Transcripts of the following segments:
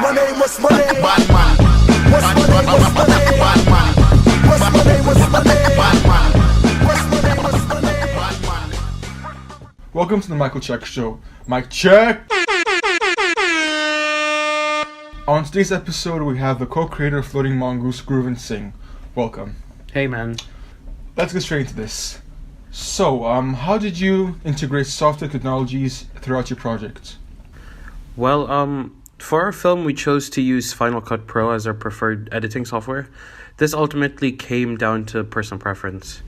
my name? What's my name? Bad man. What's my name? What's my name? Bad man. What's my name? What's my name? Bad man. What's my name? What's my name? Bad man. Welcome to the Michael Check Show. Mike check! On today's episode, we have the co-creator of Floating Mongoose, Groove and Sing. Welcome. Hey man. Let's get straight into this. So, how did you integrate software technologies throughout your project? Well, for our film, we chose to use Final Cut Pro as our preferred editing software. This ultimately came down to personal preference.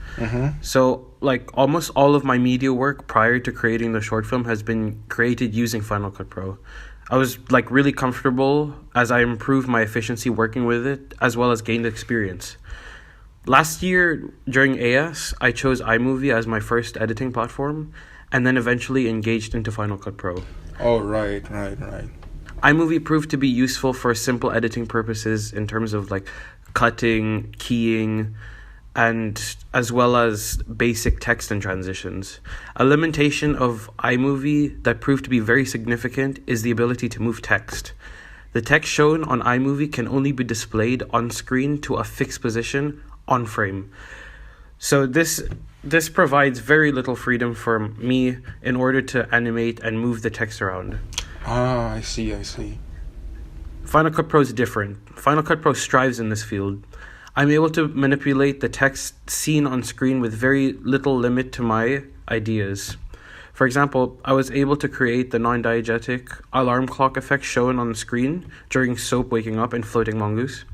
So, like, almost all of my media work prior to creating the short film has been created using Final Cut Pro. I was, like, really comfortable as I improved my efficiency working with it, as well as gained experience. Last year, during AS, I chose iMovie as my first editing platform, and then eventually engaged into Final Cut Pro. Oh, right. iMovie proved to be useful for simple editing purposes in terms of like cutting, keying, and as well as basic text and transitions. A limitation of iMovie that proved to be very significant is the ability to move text. The text shown on iMovie can only be displayed on screen to a fixed position on frame. So this provides very little freedom for me in order to animate and move the text around. Ah, I see. Final Cut Pro is different. Final Cut Pro strives in this field. I'm able to manipulate the text seen on screen with very little limit to my ideas. For example, I was able to create the non-diegetic alarm clock effect shown on the screen during Soap waking up in Floating Mongoose.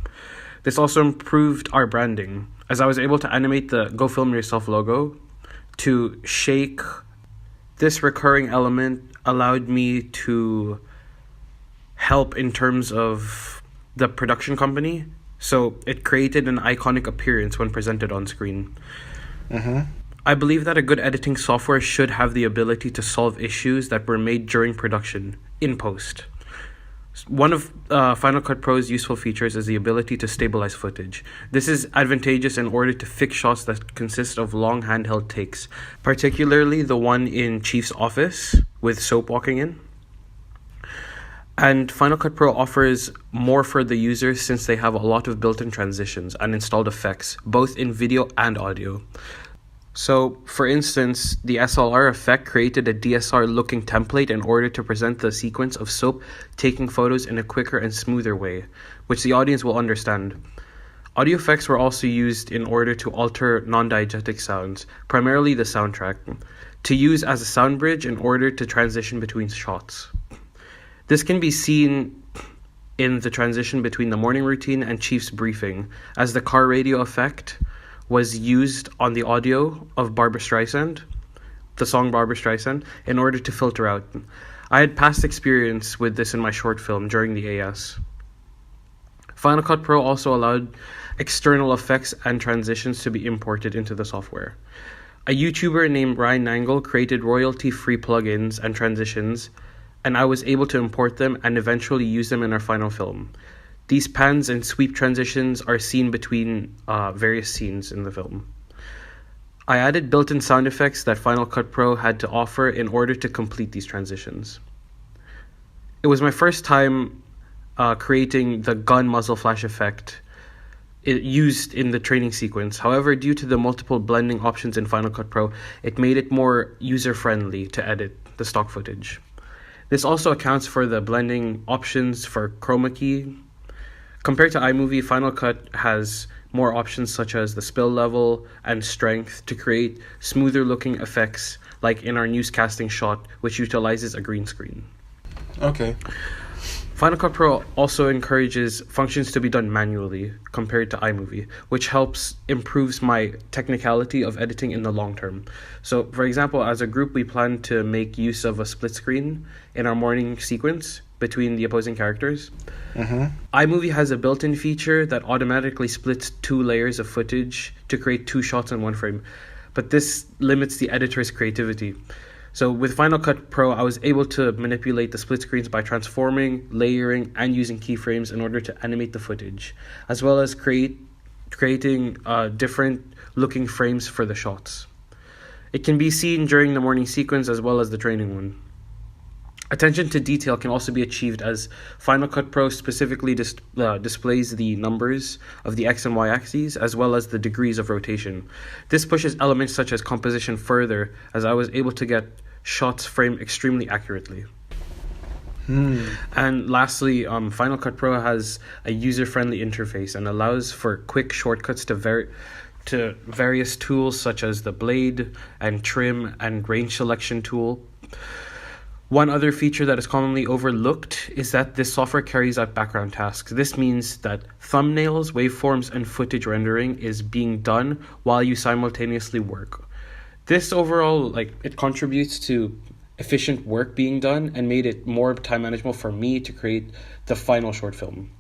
This also improved our branding, as I was able to animate the Go Film Yourself logo to shake. This recurring element allowed me to help in terms of the production company, so it created an iconic appearance when presented on screen. I believe that a good editing software should have the ability to solve issues that were made during production, in post. One of Final Cut Pro's useful features is the ability to stabilize footage. This is advantageous in order to fix shots that consist of long handheld takes, particularly the one in Chief's office with Soap walking in. And Final Cut Pro offers more for the users since they have a lot of built-in transitions and installed effects, both in video and audio. So, for instance, the SLR effect created a DSR-looking template in order to present the sequence of Soap taking photos in a quicker and smoother way, which the audience will understand. Audio effects were also used in order to alter non-diegetic sounds, primarily the soundtrack, to use as a sound bridge in order to transition between shots. This can be seen in the transition between the morning routine and Chief's briefing, as the car radio effect was used on the audio of Barbra Streisand, the song Barbra Streisand, in order to filter out. I had past experience with this in my short film during the AS. Final Cut Pro also allowed external effects and transitions to be imported into the software. A YouTuber named Ryan Nangle created royalty-free plugins and transitions, and I was able to import them and eventually use them in our final film. These pans and sweep transitions are seen between various scenes in the film. I added built-in sound effects that Final Cut Pro had to offer in order to complete these transitions. It was my first time creating the gun muzzle flash effect used in the training sequence. However, due to the multiple blending options in Final Cut Pro, it made it more user-friendly to edit the stock footage. This also accounts for the blending options for chroma key. Compared to iMovie, Final Cut has more options such as the spill level and strength to create smoother looking effects, like in our newscasting shot, which utilizes a green screen. Okay. Final Cut Pro also encourages functions to be done manually compared to iMovie, which improves my technicality of editing in the long term. So, for example, as a group, we plan to make use of a split screen in our morning sequence between the opposing characters. iMovie has a built-in feature that automatically splits 2 layers of footage to create 2 shots in one frame, but this limits the editor's creativity. So with Final Cut Pro, I was able to manipulate the split screens by transforming, layering, and using keyframes in order to animate the footage, as well as creating different looking frames for the shots. It can be seen during the morning sequence as well as the training one. Attention to detail can also be achieved as Final Cut Pro specifically displays the numbers of the X and Y axes as well as the degrees of rotation. This pushes elements such as composition further, as I was able to get shots framed extremely accurately. And lastly, Final Cut Pro has a user-friendly interface and allows for quick shortcuts to various tools such as the blade and trim and range selection tool. One other feature that is commonly overlooked is that this software carries out background tasks. This means that thumbnails, waveforms, and footage rendering is being done while you simultaneously work. This overall, it contributes to efficient work being done and made it more time manageable for me to create the final short film.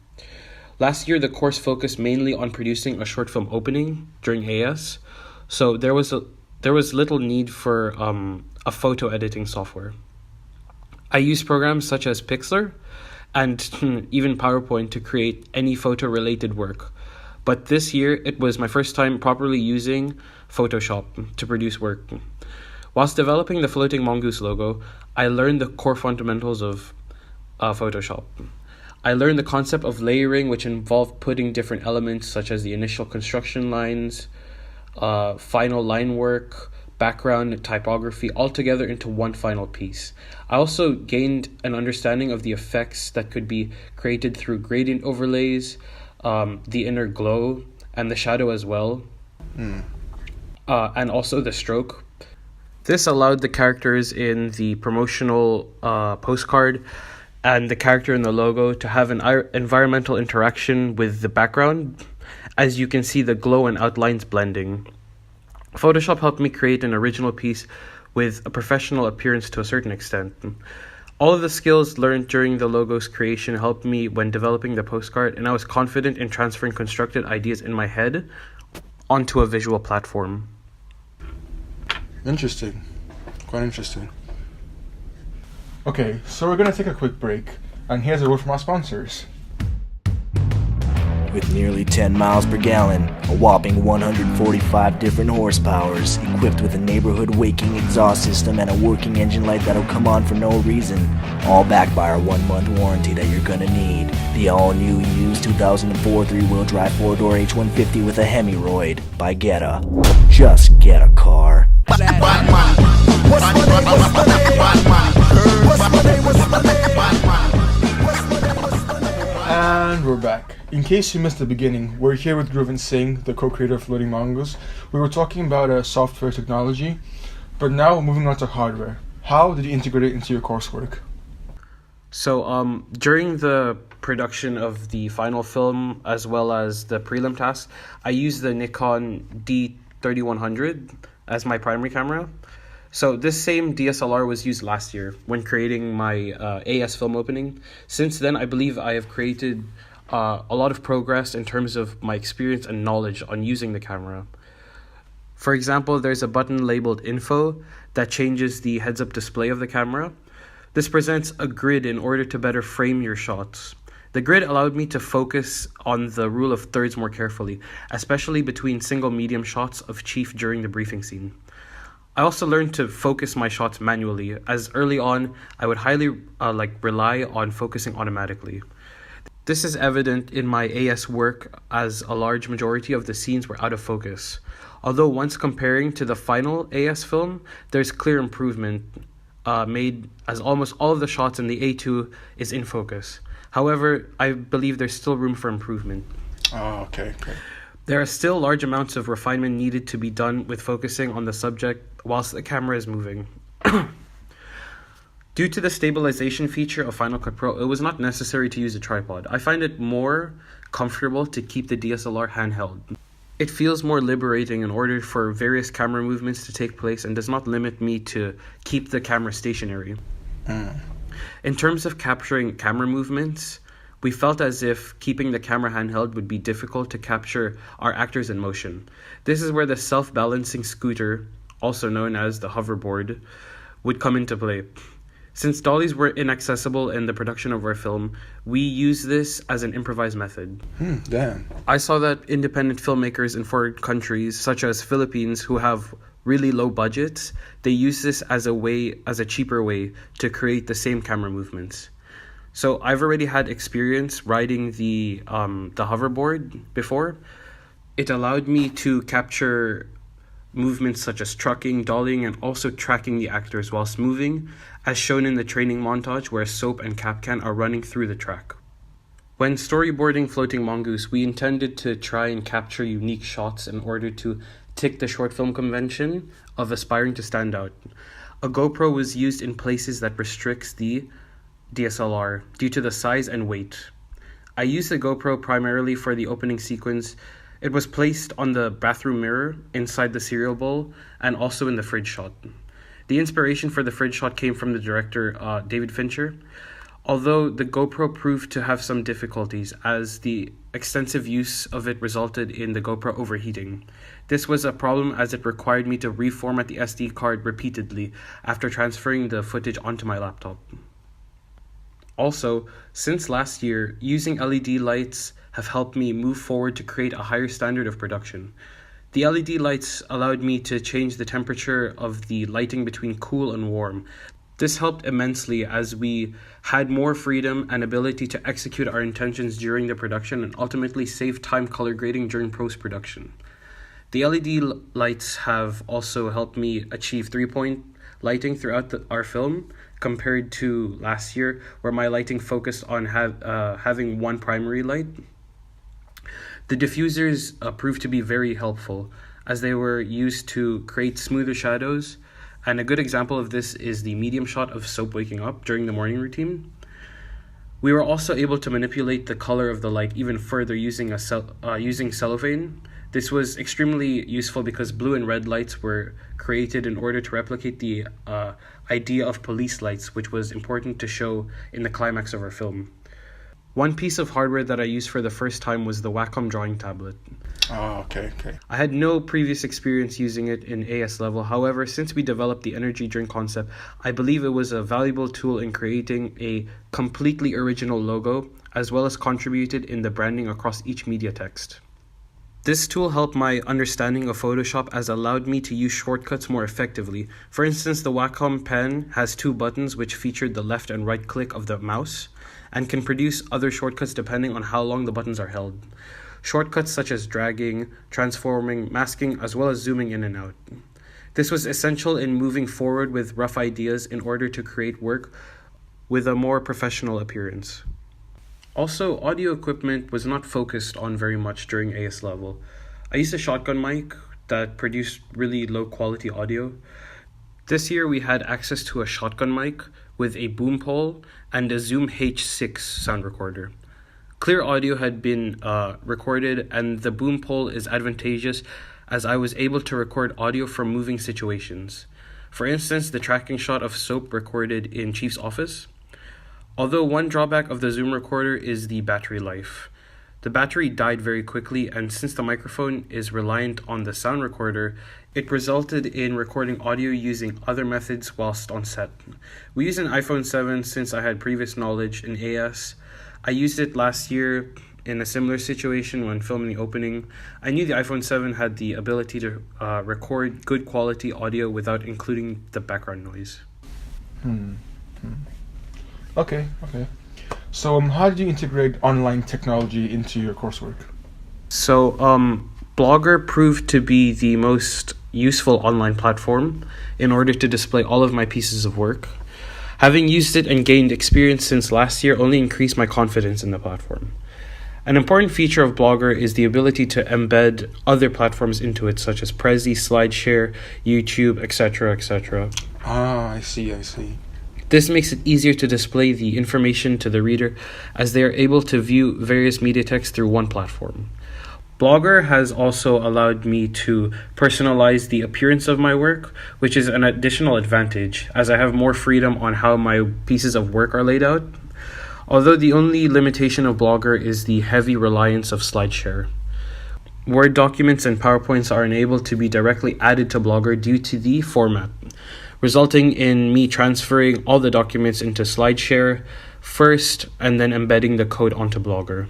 Last year, the course focused mainly on producing a short film opening during AS, so there was little need for a photo editing software. I used programs such as Pixlr and even PowerPoint to create any photo-related work. But this year, it was my first time properly using Photoshop to produce work. Whilst developing the floating mongoose logo, I learned the core fundamentals of Photoshop. I learned the concept of layering, which involved putting different elements such as the initial construction lines, final line work, background, typography, all together into one final piece. I also gained an understanding of the effects that could be created through gradient overlays, the inner glow, and the shadow as well, and also the stroke. This allowed the characters in the promotional postcard and the character in the logo to have an environmental interaction with the background, as you can see the glow and outlines blending. Photoshop helped me create an original piece with a professional appearance to a certain extent. All of the skills learned during the logo's creation helped me when developing the postcard, and I was confident in transferring constructed ideas in my head onto a visual platform. Interesting. Quite interesting. Okay, so we're going to take a quick break, and here's a word from our sponsors. With nearly 10 miles per gallon, a whopping 145 different horsepowers, equipped with a neighborhood waking exhaust system and a working engine light that'll come on for no reason, all backed by our 1-month warranty that you're gonna need. The all-new used 2004 3-wheel drive 4-door H150 with a Hemiroid by Geta. Just get a car. What's my name? And we're back. In case you missed the beginning, we're here with Dhruv and Singh, the co-creator of Floating Mongoose. We were talking about software technology, but now we're moving on to hardware. How did you integrate it into your coursework? So during the production of the final film as well as the prelim tasks, I used the Nikon D3100 as my primary camera. So this same DSLR was used last year when creating my AS film opening. Since then, I believe I have created a lot of progress in terms of my experience and knowledge on using the camera. For example, there's a button labeled Info that changes the heads-up display of the camera. This presents a grid in order to better frame your shots. The grid allowed me to focus on the rule of thirds more carefully, especially between single medium shots of Chief during the briefing scene. I also learned to focus my shots manually, as early on I would highly rely on focusing automatically. This is evident in my AS work, as a large majority of the scenes were out of focus. Although once comparing to the final AS film, there's clear improvement made, as almost all of the shots in the A2 is in focus. However, I believe there's still room for improvement. Oh, okay. There are still large amounts of refinement needed to be done with focusing on the subject whilst the camera is moving. Due to the stabilization feature of Final Cut Pro, it was not necessary to use a tripod. I find it more comfortable to keep the DSLR handheld. It feels more liberating in order for various camera movements to take place and does not limit me to keep the camera stationary. In terms of capturing camera movements, we felt as if keeping the camera handheld would be difficult to capture our actors in motion. This is where the self-balancing scooter, also known as the hoverboard, would come into play. Since dollies were inaccessible in the production of our film, we used this as an improvised method. Damn. I saw that independent filmmakers in foreign countries, such as Philippines, who have really low budgets, they use this as a cheaper way to create the same camera movements. So I've already had experience riding the hoverboard before. It allowed me to capture movements such as trucking, dollying, and also tracking the actors whilst moving, as shown in the training montage where Soap and Capcan are running through the track. When storyboarding Floating Mongoose, we intended to try and capture unique shots in order to tick the short film convention of aspiring to stand out. A GoPro was used in places that restricts the DSLR due to the size and weight. I used the GoPro primarily for the opening sequence. It was placed on the bathroom mirror, inside the cereal bowl, and also in the fridge shot. The inspiration for the fridge shot came from the director David Fincher, although the GoPro proved to have some difficulties as the extensive use of it resulted in the GoPro overheating. This was a problem as it required me to reformat the SD card repeatedly after transferring the footage onto my laptop. Also, since last year, using LED lights have helped me move forward to create a higher standard of production. The LED lights allowed me to change the temperature of the lighting between cool and warm. This helped immensely as we had more freedom and ability to execute our intentions during the production and ultimately save time color grading during post-production. The LED lights have also helped me achieve 3-point lighting throughout our film compared to last year where my lighting focused on having one primary light. The diffusers proved to be very helpful as they were used to create smoother shadows, and a good example of this is the medium shot of Soap waking up during the morning routine. We were also able to manipulate the color of the light even further using cellophane. This was extremely useful because blue and red lights were created in order to replicate the idea of police lights, which was important to show in the climax of our film. One piece of hardware that I used for the first time was the Wacom drawing tablet. Oh, okay. I had no previous experience using it in AS level. However, since we developed the energy drink concept, I believe it was a valuable tool in creating a completely original logo, as well as contributed in the branding across each media text. This tool helped my understanding of Photoshop as allowed me to use shortcuts more effectively. For instance, the Wacom pen has 2 buttons which featured the left and right click of the mouse and can produce other shortcuts depending on how long the buttons are held. Shortcuts such as dragging, transforming, masking, as well as zooming in and out. This was essential in moving forward with rough ideas in order to create work with a more professional appearance. Also, audio equipment was not focused on very much during AS level. I used a shotgun mic that produced really low quality audio. This year we had access to a shotgun mic with a boom pole and a Zoom H6 sound recorder. Clear audio had been recorded, and the boom pole is advantageous as I was able to record audio from moving situations. For instance, the tracking shot of Soap recorded in Chief's office. Although one drawback of the Zoom recorder is the battery life. The battery died very quickly, and since the microphone is reliant on the sound recorder, it resulted in recording audio using other methods whilst on set. We used an iPhone 7 since I had previous knowledge in AS. I used it last year in a similar situation when filming the opening. I knew the iPhone 7 had the ability to record good quality audio without including the background noise. Okay. So how did you integrate online technology into your coursework? So Blogger proved to be the most useful online platform in order to display all of my pieces of work. Having used it and gained experience since last year only increased my confidence in the platform. An important feature of Blogger is the ability to embed other platforms into it, such as Prezi, SlideShare, YouTube, etc. Ah, I see. This makes it easier to display the information to the reader as they are able to view various media texts through one platform. Blogger has also allowed me to personalize the appearance of my work, which is an additional advantage as I have more freedom on how my pieces of work are laid out. Although the only limitation of Blogger is the heavy reliance of SlideShare. Word documents and PowerPoints are unable to be directly added to Blogger due to the format, resulting in me transferring all the documents into SlideShare first and then embedding the code onto Blogger.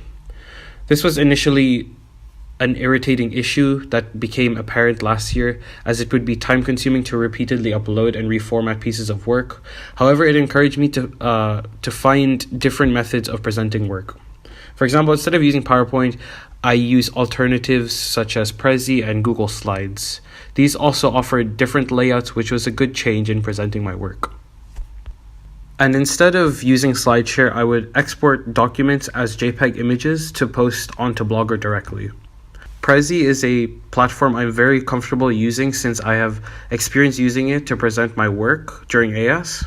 This was initially an irritating issue that became apparent last year, as it would be time consuming to repeatedly upload and reformat pieces of work. However, it encouraged me to find different methods of presenting work. For example, instead of using PowerPoint, I use alternatives such as Prezi and Google Slides. These also offered different layouts, which was a good change in presenting my work. And instead of using SlideShare, I would export documents as JPEG images to post onto Blogger directly. Prezi is a platform I'm very comfortable using since I have experience using it to present my work during AS.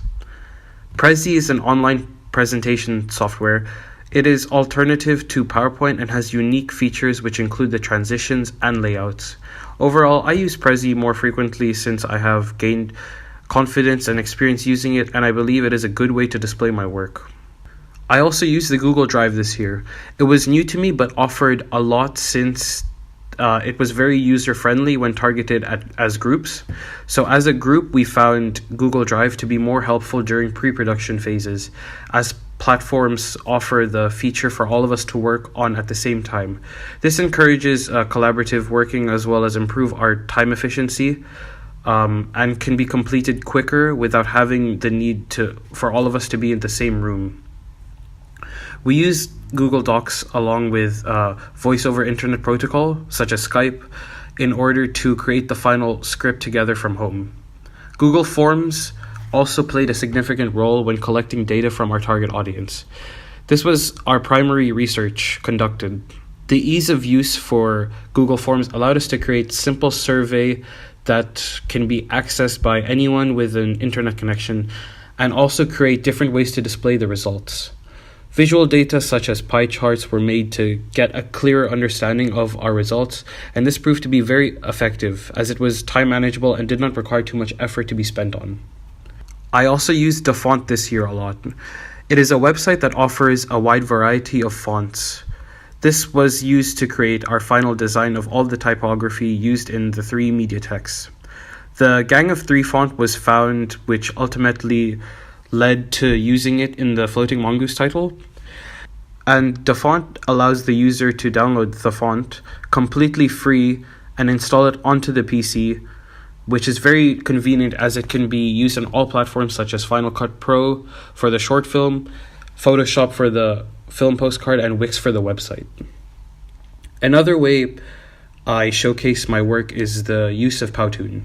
Prezi is an online presentation software. It is alternative to PowerPoint and has unique features which include the transitions and layouts. Overall, I use Prezi more frequently since I have gained confidence and experience using it, and I believe it is a good way to display my work. I also used the Google Drive this year. It was new to me but offered a lot since it was very user-friendly when targeted as groups. So as a group, we found Google Drive to be more helpful during pre-production phases, as platforms offer the feature for all of us to work on at the same time. This encourages collaborative working as well as improve our time efficiency, and can be completed quicker without having the need for all of us to be in the same room. We use Google Docs along with voice over internet protocol, such as Skype, in order to create the final script together from home. Google Forms also played a significant role when collecting data from our target audience. This was our primary research conducted. The ease of use for Google Forms allowed us to create simple survey that can be accessed by anyone with an internet connection, and also create different ways to display the results. Visual data such as pie charts were made to get a clearer understanding of our results, and this proved to be very effective as it was time manageable and did not require too much effort to be spent on. I also used DaFont this year a lot. It is a website that offers a wide variety of fonts. This was used to create our final design of all the typography used in the 3 media texts. The Gang of 3 font was found, which ultimately led to using it in the Floating Mongoose title. And DaFont allows the user to download the font completely free and install it onto the PC, which is very convenient as it can be used on all platforms such as Final Cut Pro for the short film, Photoshop for the film postcard, and Wix for the website. Another way I showcase my work is the use of Powtoon.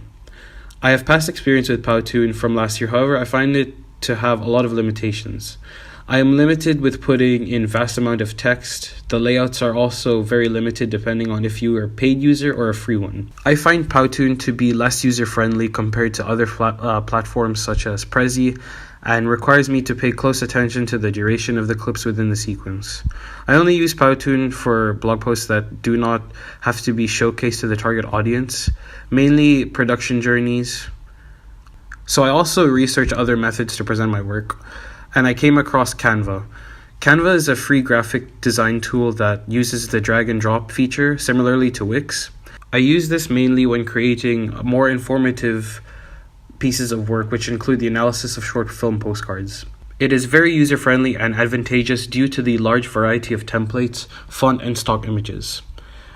I have past experience with Powtoon from last year, however, I find it to have a lot of limitations. I am limited with putting in vast amount of text. The layouts are also very limited depending on if you are a paid user or a free one. I find Powtoon to be less user-friendly compared to other platforms such as Prezi, and requires me to pay close attention to the duration of the clips within the sequence. I only use Powtoon for blog posts that do not have to be showcased to the target audience, mainly production journeys. So I also research other methods to present my work, and I came across Canva. Canva is a free graphic design tool that uses the drag and drop feature similarly to Wix. I use this mainly when creating more informative pieces of work, which include the analysis of short film postcards. It is very user-friendly and advantageous due to the large variety of templates, font, and stock images.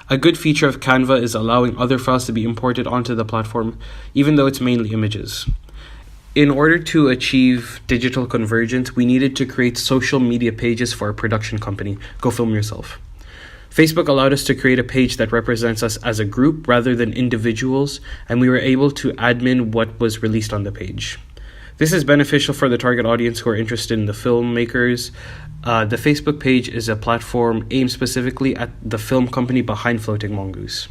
A good feature of Canva is allowing other files to be imported onto the platform, even though it's mainly images. In order to achieve digital convergence, we needed to create social media pages for our production company, Go Film Yourself. Facebook allowed us to create a page that represents us as a group rather than individuals, and we were able to admin what was released on the page. This is beneficial for the target audience who are interested in the filmmakers. The Facebook page is a platform aimed specifically at the film company behind Floating Mongoose.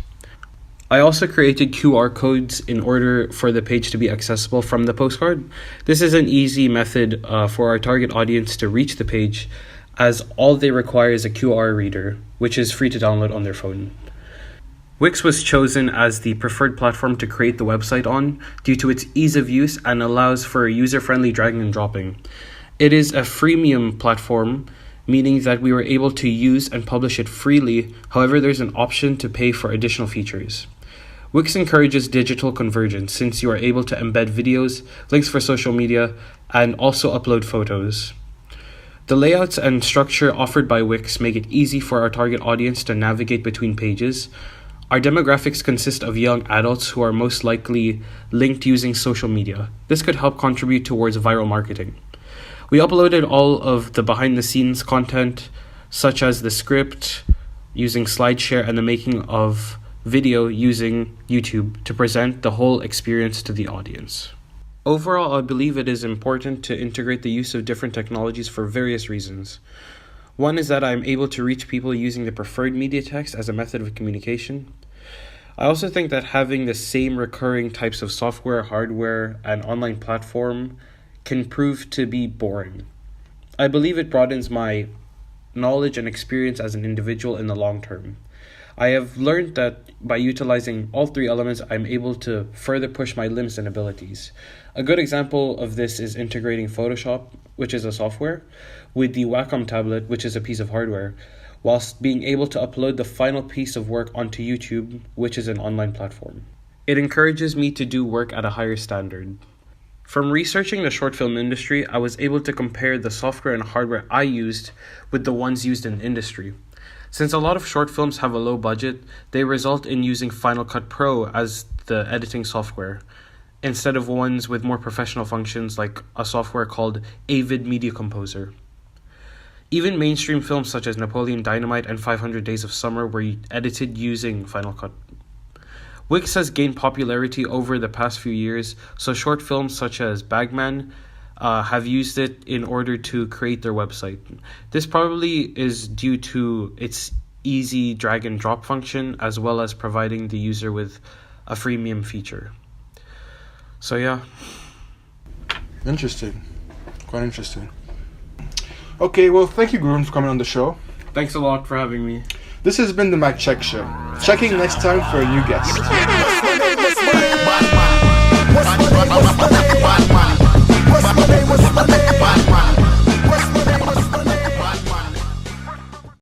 I also created QR codes in order for the page to be accessible from the postcard. This is an easy method for our target audience to reach the page, as all they require is a QR reader, which is free to download on their phone. Wix was chosen as the preferred platform to create the website on due to its ease of use and allows for user-friendly dragging and dropping. It is a freemium platform, meaning that we were able to use and publish it freely. However, there's an option to pay for additional features. Wix encourages digital convergence since you are able to embed videos, links for social media, and also upload photos. The layouts and structure offered by Wix make it easy for our target audience to navigate between pages. Our demographics consist of young adults who are most likely linked using social media. This could help contribute towards viral marketing. We uploaded all of the behind-the-scenes content, such as the script, using SlideShare, and the making of video using YouTube to present the whole experience to the audience. Overall, I believe it is important to integrate the use of different technologies for various reasons. One is that I'm able to reach people using the preferred media text as a method of communication. I also think that having the same recurring types of software, hardware, and online platform can prove to be boring. I believe it broadens my knowledge and experience as an individual in the long term. I have learned that by utilizing all three elements, I'm able to further push my limits and abilities. A good example of this is integrating Photoshop, which is a software, with the Wacom tablet, which is a piece of hardware, whilst being able to upload the final piece of work onto YouTube, which is an online platform. It encourages me to do work at a higher standard. From researching the short film industry, I was able to compare the software and hardware I used with the ones used in the industry. Since a lot of short films have a low budget, they result in using Final Cut Pro as the editing software, instead of ones with more professional functions like a software called Avid Media Composer. Even mainstream films such as Napoleon Dynamite and 500 Days of Summer were edited using Final Cut. Wix has gained popularity over the past few years, so short films such as Bagman have used it in order to create their website. This probably is due to its easy drag and drop function, as well as providing the user with a freemium feature. So yeah. Interesting. Quite interesting. Okay, well, thank you, Gurun, for coming on the show. Thanks a lot for having me. This has been the Mac Check Show. Checking next time for a new guest. What's my name? What's my name? What's my name? What's my name?